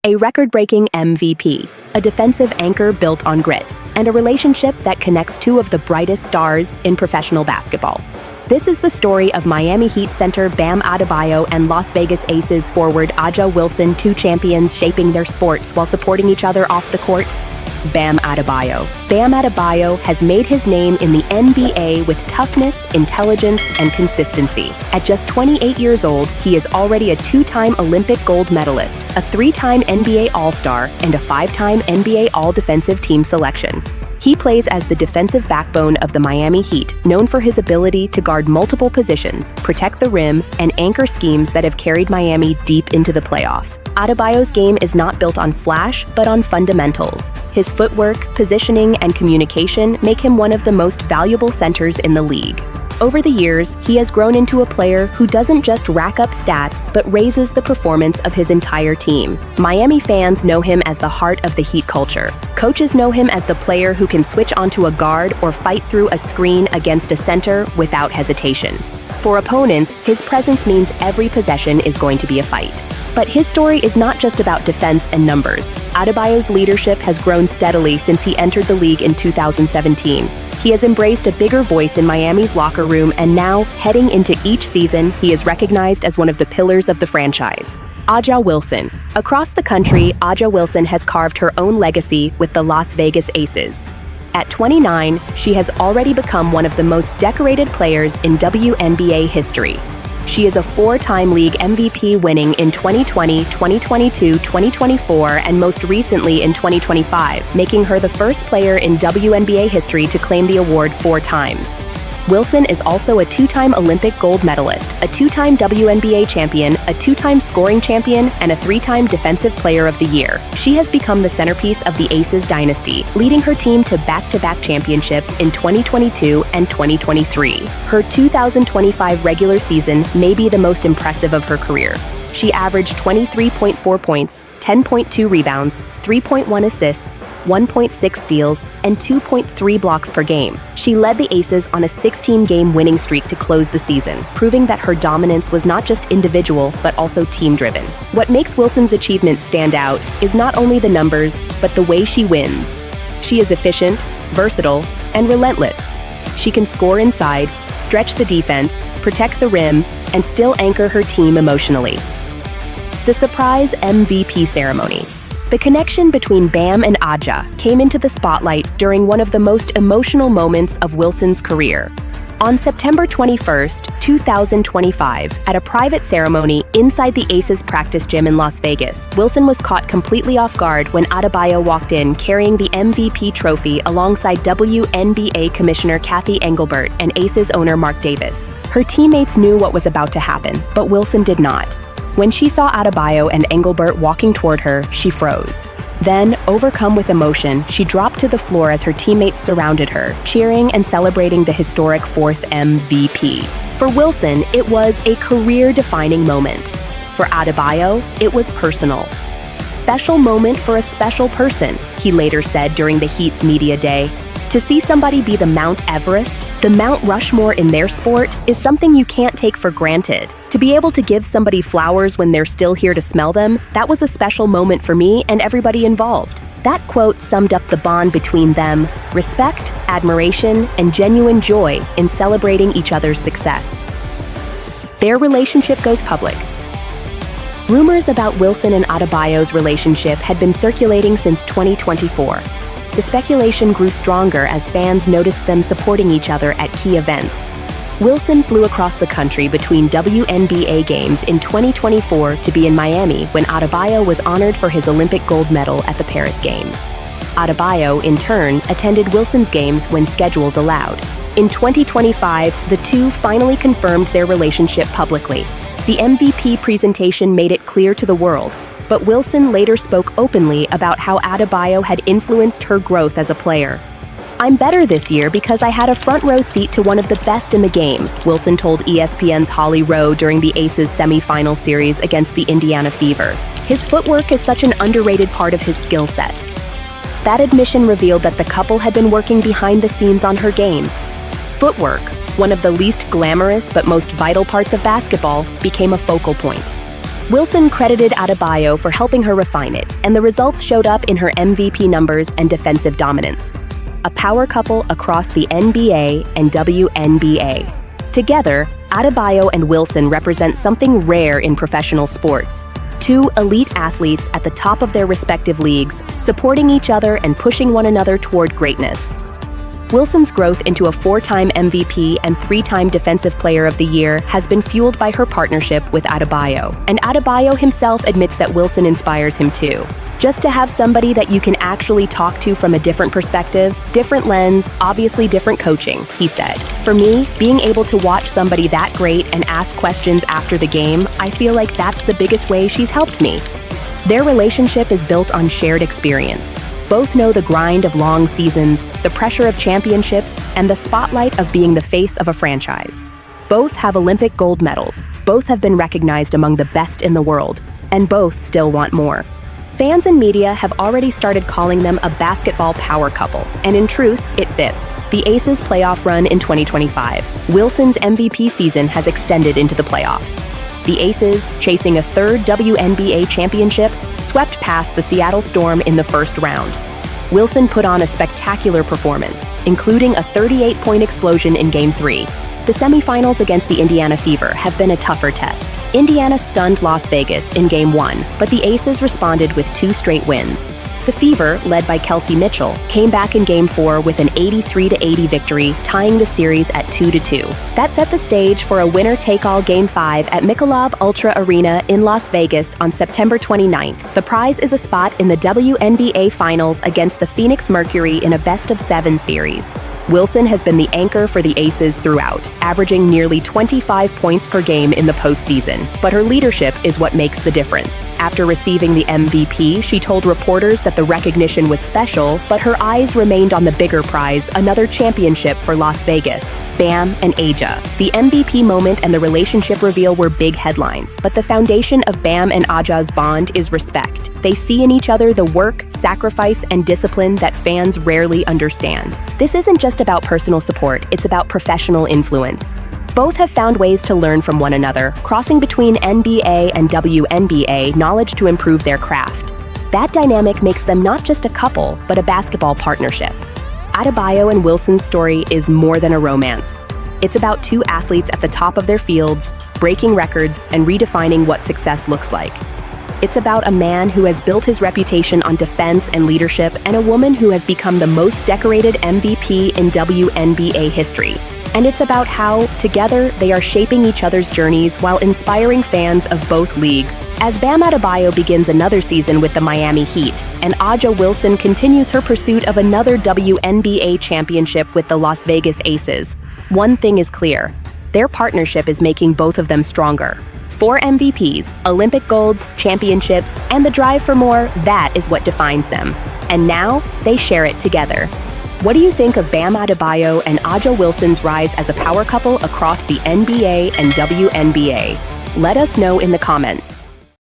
a record-breaking MVP, a defensive anchor built on grit, and a relationship that connects two of the brightest stars in professional basketball. This is the story of Miami Heat center Bam Adebayo and Las Vegas Aces forward Aja Wilson, two champions shaping their sports while supporting each other off the court. Bam Adebayo. Bam Adebayo has made his name in the NBA with toughness, intelligence, and consistency. At just 28 years old, he is already a two-time Olympic gold medalist, a three-time NBA All-Star, and a five-time NBA All-Defensive Team selection. He plays as the defensive backbone of the Miami Heat, known for his ability to guard multiple positions, protect the rim, and anchor schemes that have carried Miami deep into the playoffs. Adebayo's game is not built on flash, but on fundamentals. His footwork, positioning, and communication make him one of the most valuable centers in the league. Over the years, he has grown into a player who doesn't just rack up stats, but raises the performance of his entire team. Miami fans know him as the heart of the Heat culture. Coaches know him as the player who can switch onto a guard or fight through a screen against a center without hesitation. For opponents, his presence means every possession is going to be a fight. But his story is not just about defense and numbers. Adebayo's leadership has grown steadily since he entered the league in 2017. He has embraced a bigger voice in Miami's locker room, and now, heading into each season, he is recognized as one of the pillars of the franchise. Aja Wilson. Across the country, Aja Wilson has carved her own legacy with the Las Vegas Aces. At 29, she has already become one of the most decorated players in WNBA history. She is a four-time league MVP, winning in 2020, 2022, 2024, and most recently in 2025, making her the first player in WNBA history to claim the award 4 times. Wilson is also a two-time Olympic gold medalist, a two-time WNBA champion, a two-time scoring champion, and a 3-time Defensive Player of the Year. She has become the centerpiece of the Aces dynasty, leading her team to back-to-back championships in 2022 and 2023. Her 2025 regular season may be the most impressive of her career. She averaged 23.4 points, 10.2 rebounds, 3.1 assists, 1.6 steals, and 2.3 blocks per game. She led the Aces on a 16-game winning streak to close the season, proving that her dominance was not just individual, but also team-driven. What makes Wilson's achievements stand out is not only the numbers, but the way she wins. She is efficient, versatile, and relentless. She can score inside, stretch the defense, protect the rim, and still anchor her team emotionally. The surprise MVP ceremony. The connection between Bam and Aja came into the spotlight during one of the most emotional moments of Wilson's career. On September 21st, 2025, at a private ceremony inside the Aces practice gym in Las Vegas, Wilson was caught completely off guard when Adebayo walked in carrying the MVP trophy alongside WNBA Commissioner Cathy Engelbert and Aces owner Mark Davis. Her teammates knew what was about to happen, but Wilson did not. When she saw Adebayo and Engelbert walking toward her, she froze. Then, overcome with emotion, she dropped to the floor as her teammates surrounded her, cheering and celebrating the historic 4th MVP. For Wilson, it was a career-defining moment. For Adebayo, it was personal. Special moment for a special person, he later said during the Heat's media day. To see somebody be the Mount Everest, the Mount Rushmore in their sport, is something you can't take for granted. To be able to give somebody flowers when they're still here to smell them, that was a special moment for me and everybody involved. That quote summed up the bond between them: respect, admiration, and genuine joy in celebrating each other's success. Their relationship goes public. Rumors about Wilson and Adebayo's relationship had been circulating since 2024. The speculation grew stronger as fans noticed them supporting each other at key events. Wilson flew across the country between WNBA games in 2024 to be in Miami when Adebayo was honored for his Olympic gold medal at the Paris Games. Adebayo, in turn, attended Wilson's games when schedules allowed. In 2025, the two finally confirmed their relationship publicly. The MVP presentation made it clear to the world, but Wilson later spoke openly about how Adebayo had influenced her growth as a player. "I'm better this year because I had a front-row seat to one of the best in the game," Wilson told ESPN's Holly Rowe during the Aces semi-final series against the Indiana Fever. "His footwork is such an underrated part of his skill set." That admission revealed that the couple had been working behind the scenes on her game. Footwork, one of the least glamorous but most vital parts of basketball, became a focal point. Wilson credited Adebayo for helping her refine it, and the results showed up in her MVP numbers and defensive dominance. A power couple across the NBA and WNBA. Together, Adebayo and Wilson represent something rare in professional sports. Two elite athletes at the top of their respective leagues, supporting each other and pushing one another toward greatness. Wilson's growth into a 4-time MVP and 3-time Defensive Player of the Year has been fueled by her partnership with Adebayo, and Adebayo himself admits that Wilson inspires him too. Just to have somebody that you can actually talk to from a different perspective, different lens, obviously different coaching, he said. For me, being able to watch somebody that great and ask questions after the game, I feel like that's the biggest way she's helped me. Their relationship is built on shared experience. Both know the grind of long seasons, the pressure of championships, and the spotlight of being the face of a franchise. Both have Olympic gold medals, both have been recognized among the best in the world, and both still want more. Fans and media have already started calling them a basketball power couple, and in truth, it fits. The Aces' playoff run in 2025. Wilson's MVP season has extended into the playoffs. The Aces, chasing a 3rd WNBA championship, swept past the Seattle Storm in the first round. Wilson put on a spectacular performance, including a 38-point explosion in Game 3. The semifinals against the Indiana Fever have been a tougher test. Indiana stunned Las Vegas in Game 1, but the Aces responded with 2 straight wins. The Fever, led by Kelsey Mitchell, came back in Game 4 with an 83-80 victory, tying the series at 2-2. That set the stage for a winner-take-all Game 5 at Michelob Ultra Arena in Las Vegas on September 29th. The prize is a spot in the WNBA Finals against the Phoenix Mercury in a best-of-7 series. Wilson has been the anchor for the Aces throughout, averaging nearly 25 points per game in the postseason. But her leadership is what makes the difference. After receiving the MVP, she told reporters that the recognition was special, but her eyes remained on the bigger prize, another championship for Las Vegas. Bam and Aja. The MVP moment and the relationship reveal were big headlines, but the foundation of Bam and Aja's bond is respect. They see in each other the work, sacrifice, and discipline that fans rarely understand. This isn't just about personal support, it's about professional influence. Both have found ways to learn from one another, crossing between NBA and WNBA knowledge to improve their craft. That dynamic makes them not just a couple, but a basketball partnership. Adebayo and Wilson's story is more than a romance. It's about 2 athletes at the top of their fields, breaking records and redefining what success looks like. It's about a man who has built his reputation on defense and leadership, and a woman who has become the most decorated MVP in WNBA history. And it's about how, together, they are shaping each other's journeys while inspiring fans of both leagues. As Bam Adebayo begins another season with the Miami Heat, and Aja Wilson continues her pursuit of another WNBA championship with the Las Vegas Aces, one thing is clear: their partnership is making both of them stronger. 4 MVPs, Olympic golds, championships, and the drive for more, that is what defines them. And now, they share it together. What do you think of Bam Adebayo and Aja Wilson's rise as a power couple across the NBA and WNBA? Let us know in the comments.